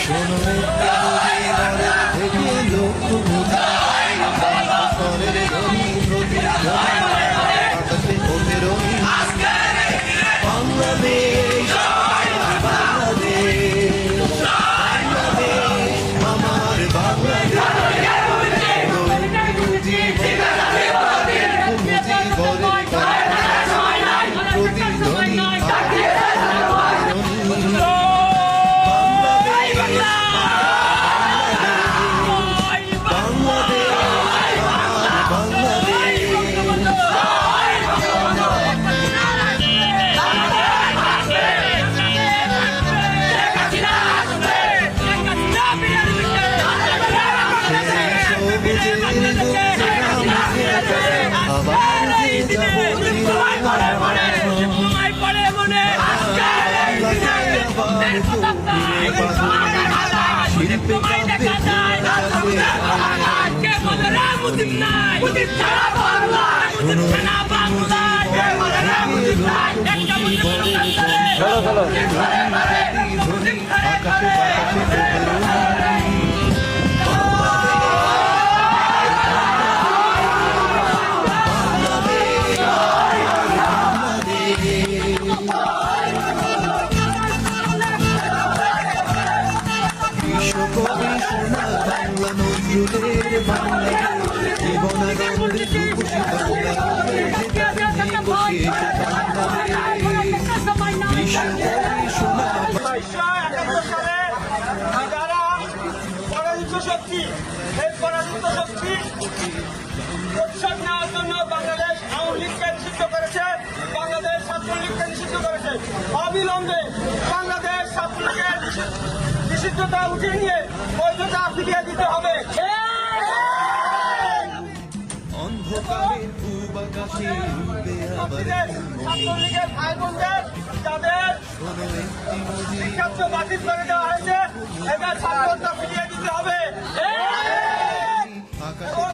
শোনো থেকে লক্ষ্য স্তরের ধ্বনি আকাশে ওঠে রঙিন বাংলাদেশ বাংলাদেশ বাংলাদেশ আমার অবিলম্বে বাংলাদেশ ছাত্রলীগের নিষিদ্ধতা উঠিয়ে নিয়ে বৈধতা ফিরিয়ে দিতে হবে। ছাত্রলীগের ভাই বোনদের যাদের শিক্ষার্থী বাতিল করে দেওয়া হয়েছে, এবার